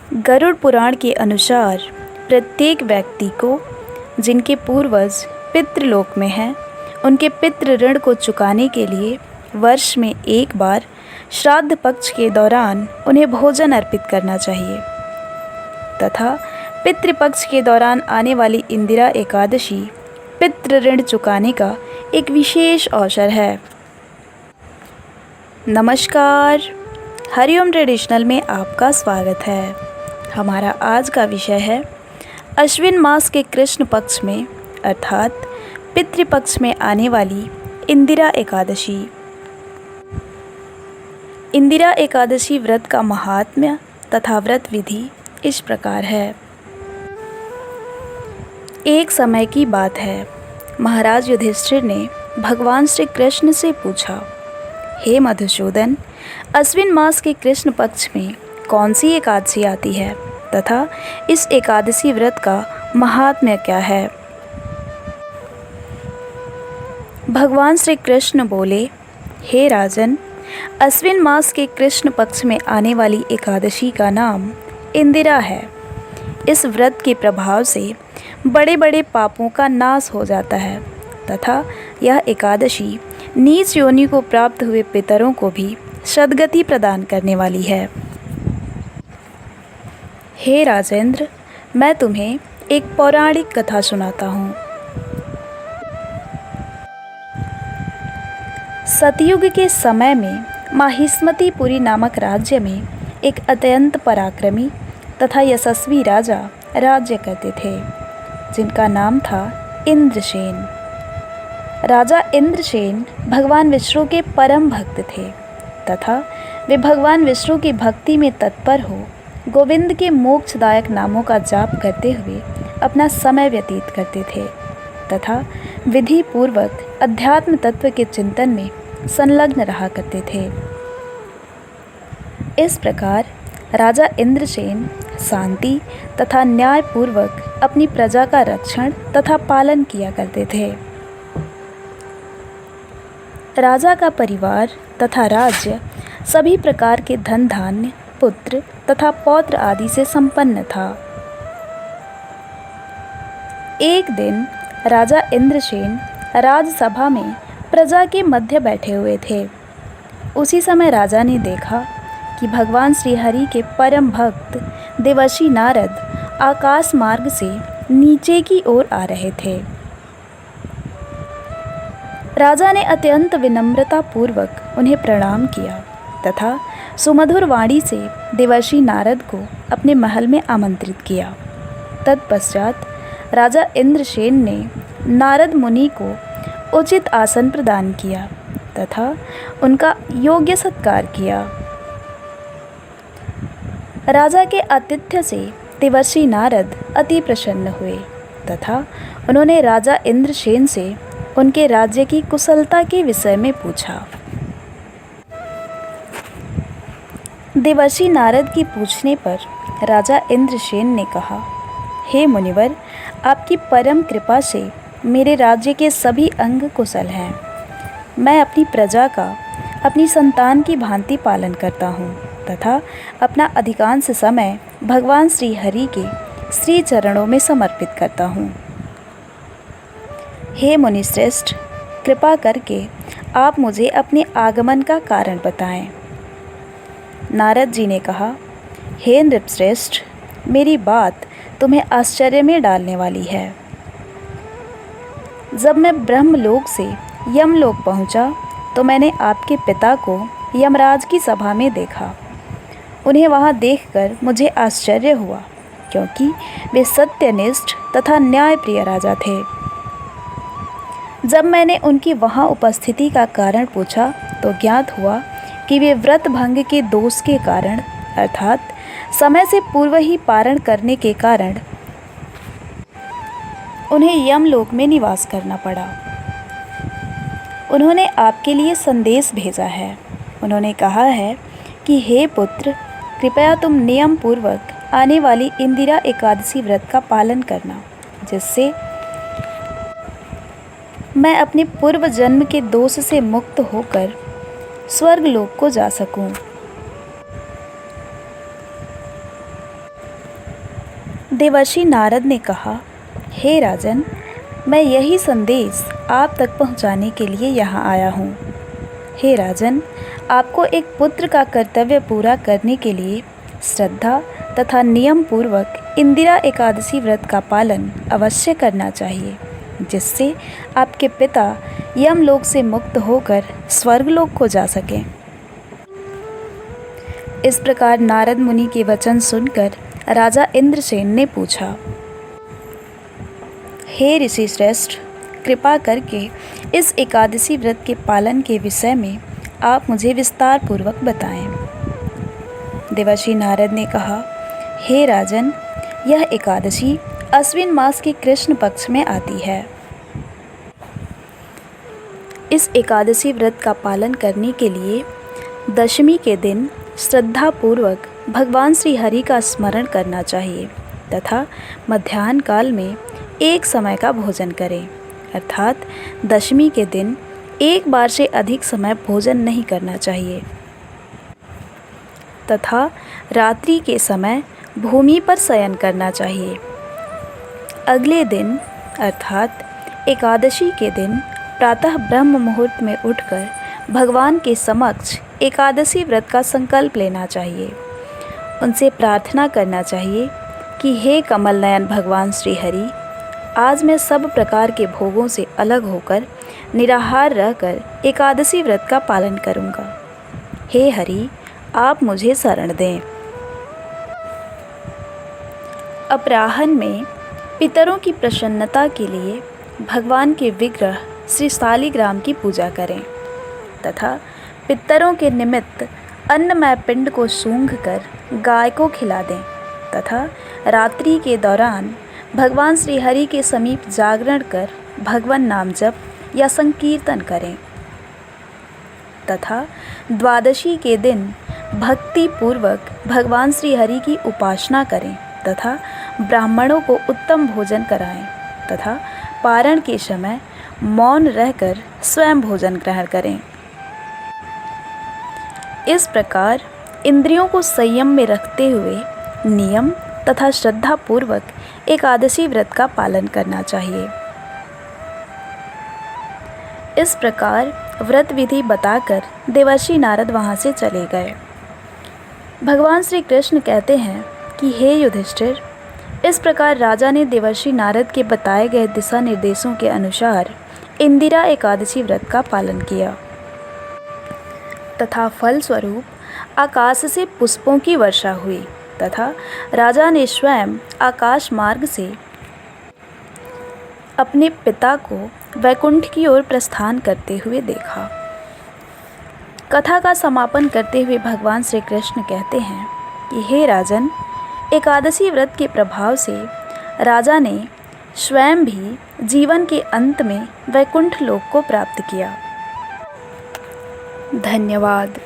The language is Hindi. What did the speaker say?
गरुड़ पुराण के अनुसार प्रत्येक व्यक्ति को जिनके पूर्वज पितृलोक में हैं, उनके पितृ ऋण को चुकाने के लिए वर्ष में एक बार श्राद्ध पक्ष के दौरान उन्हें भोजन अर्पित करना चाहिए तथा पितृपक्ष के दौरान आने वाली इंदिरा एकादशी पितृ ऋण चुकाने का एक विशेष अवसर है। नमस्कार, हरिओम ट्रेडिशनल में आपका स्वागत है। हमारा आज का विषय है अश्विन मास के कृष्ण पक्ष में अर्थात पितृपक्ष में आने वाली इंदिरा एकादशी। इंदिरा एकादशी व्रत का महात्म्य तथा व्रत विधि इस प्रकार है। एक समय की बात है, महाराज युधिष्ठिर ने भगवान श्री कृष्ण से पूछा, हे मधुसूदन, अश्विन मास के कृष्ण पक्ष में कौन सी एकादशी आती है तथा इस एकादशी व्रत का महात्म्य क्या है? भगवान श्री कृष्ण बोले, हे राजन, अश्विन मास के कृष्ण पक्ष में आने वाली एकादशी का नाम इंदिरा है। इस व्रत के प्रभाव से बड़े बड़े पापों का नाश हो जाता है तथा यह एकादशी नीच योनि को प्राप्त हुए पितरों को भी सद्गति प्रदान करने वाली है। हे राजेंद्र, मैं तुम्हें एक पौराणिक कथा सुनाता हूँ। सतयुग के समय में माहिष्मतीपुरी नामक राज्य में एक अत्यंत पराक्रमी तथा यशस्वी राजा राज्य करते थे, जिनका नाम था इंद्रसेन। राजा इंद्रसेन भगवान विष्णु के परम भक्त थे तथा वे भगवान विष्णु की भक्ति में तत्पर हो गोविंद के मोक्षदायक नामों का जाप करते हुए अपना समय व्यतीत करते थे तथा विधि पूर्वक अध्यात्म तत्व के चिंतन में संलग्न रहा करते थे। इस प्रकार राजा इंद्रसेन शांति तथा न्याय पूर्वक अपनी प्रजा का रक्षण तथा पालन किया करते थे। राजा का परिवार तथा राज्य सभी प्रकार के धन धान्य, पुत्र तथा पौत्र आदि से संपन्न था। एक दिन राजा इंद्रसेन राजसभा में प्रजा के मध्य बैठे हुए थे। उसी समय राजा ने देखा कि भगवान श्रीहरि के परम भक्त देवर्षि नारद आकाश मार्ग से नीचे की ओर आ रहे थे। राजा ने अत्यंत विनम्रता पूर्वक उन्हें प्रणाम किया तथा सुमधुर वाणी से देवर्षि नारद को अपने महल में आमंत्रित किया। तत्पश्चात राजा इंद्रसेन ने नारद मुनि को उचित आसन प्रदान किया तथा उनका योग्य सत्कार किया। राजा के आतिथ्य से देवर्षि नारद अति प्रसन्न हुए तथा उन्होंने राजा इंद्रसेन से उनके राज्य की कुशलता के विषय में पूछा। देवर्षि नारद की पूछने पर राजा इंद्रसेन ने कहा, हे मुनिवर, आपकी परम कृपा से मेरे राज्य के सभी अंग कुशल हैं। मैं अपनी प्रजा का अपनी संतान की भांति पालन करता हूँ तथा अपना अधिकांश समय भगवान श्री हरि के श्री चरणों में समर्पित करता हूँ। हे मुनिश्रेष्ठ, कृपा करके आप मुझे अपने आगमन का कारण बताएं। नारद जी ने कहा, हे नृपश्रेष्ठ, मेरी बात तुम्हें आश्चर्य में डालने वाली है। जब मैं ब्रह्मलोक से यमलोक पहुंचा तो मैंने आपके पिता को यमराज की सभा में देखा। उन्हें वहां देखकर मुझे आश्चर्य हुआ, क्योंकि वे सत्यनिष्ठ तथा न्यायप्रिय राजा थे। जब मैंने उनकी वहां उपस्थिति का कारण पूछा तो ज्ञात हुआ कि वे व्रत भंग के दोष के कारण अर्थात समय से पूर्व ही पारण करने के कारण उन्हें यमलोक में निवास करना पड़ा। उन्होंने आपके लिए संदेश भेजा है। उन्होंने कहा है कि हे पुत्र, कृपया तुम नियम पूर्वक आने वाली इंदिरा एकादशी व्रत का पालन करना, जिससे मैं अपने पूर्व जन्म के दोष से मुक्त होकर स्वर्ग लोक को जा सकूं। देवर्षि नारद ने कहा, हे राजन, मैं यही संदेश आप तक पहुंचाने के लिए यहाँ आया हूँ। हे राजन, आपको एक पुत्र का कर्तव्य पूरा करने के लिए श्रद्धा तथा नियम पूर्वक इंदिरा एकादशी व्रत का पालन अवश्य करना चाहिए, जिससे आपके पिता यमलोक से मुक्त होकर स्वर्गलोक को जा सकें। इस प्रकार नारद मुनि के वचन सुनकर राजा इंद्रसेन ने पूछा, हे ऋषि श्रेष्ठ, कृपा करके इस एकादशी व्रत के पालन के विषय में आप मुझे विस्तार पूर्वक बताएं। देवर्षि नारद ने कहा, हे राजन, यह एकादशी अश्विन मास के कृष्ण पक्ष में आती है। इस एकादशी व्रत का पालन करने के लिए दशमी के दिन श्रद्धापूर्वक भगवान श्री हरि का स्मरण करना चाहिए तथा मध्याह्न काल में एक समय का भोजन करें, अर्थात दशमी के दिन एक बार से अधिक समय भोजन नहीं करना चाहिए तथा रात्रि के समय भूमि पर शयन करना चाहिए। अगले दिन अर्थात एकादशी के दिन प्रातः ब्रह्म मुहूर्त में उठकर भगवान के समक्ष एकादशी व्रत का संकल्प लेना चाहिए। उनसे प्रार्थना करना चाहिए कि हे कमल नयन भगवान श्री हरि, आज मैं सब प्रकार के भोगों से अलग होकर निराहार रहकर एकादशी व्रत का पालन करूँगा। हे हरि, आप मुझे शरण दें। अपराह्न में पितरों की प्रसन्नता के लिए भगवान के विग्रह श्री शालिग्राम की पूजा करें तथा पितरों के निमित्त अन्नमय पिंड को सूंघ कर गाय को खिला दें तथा रात्रि के दौरान भगवान श्री हरि के समीप जागरण कर भगवान नाम जप या संकीर्तन करें तथा द्वादशी के दिन भक्ति पूर्वक भगवान श्री हरि की उपासना करें तथा ब्राह्मणों को उत्तम भोजन कराएं तथा पारण के समय मौन रहकर स्वयं भोजन ग्रहण करें। इस प्रकार इंद्रियों को संयम में रखते हुए नियम तथा श्रद्धा पूर्वक एकादशी व्रत का पालन करना चाहिए। इस प्रकार व्रत विधि बताकर देवर्षि नारद वहाँ से चले गए। भगवान श्री कृष्ण कहते हैं कि हे युधिष्ठिर, इस प्रकार राजा ने देवर्षि नारद के बताए गए दिशा निर्देशों के अनुसार इंदिरा एकादशी व्रत का पालन किया तथा फलस्वरूप आकाश से पुष्पों की वर्षा हुई तथा राजा ने स्वयं आकाश मार्ग से अपने पिता को वैकुंठ की ओर प्रस्थान करते हुए देखा। कथा का समापन करते हुए भगवान श्री कृष्ण कहते हैं कि हे राजन, एकादशी व्रत के प्रभाव से राजा ने स्वयं भी जीवन के अंत में वैकुंठ लोक को प्राप्त किया। धन्यवाद।